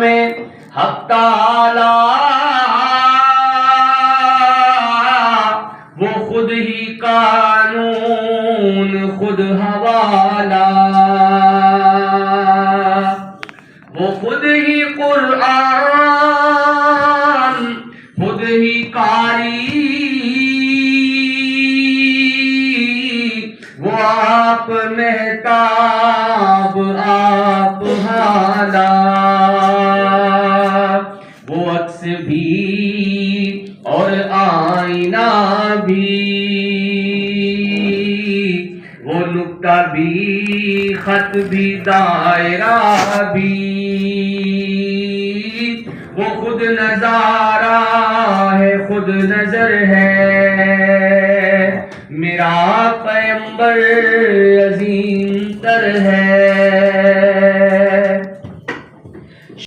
میں حق تعالی وہ خود ہی قانون خود حوالہ، وہ خود ہی قرآن خود ہی قاری، وہ آپ مہتاب آپ حالا، وہ عکس بھی اور آئینہ بھی، وہ نقطہ بھی خط بھی دائرہ بھی، وہ خود نظارہ ہے خود نظر ہے، میرا پیغمبر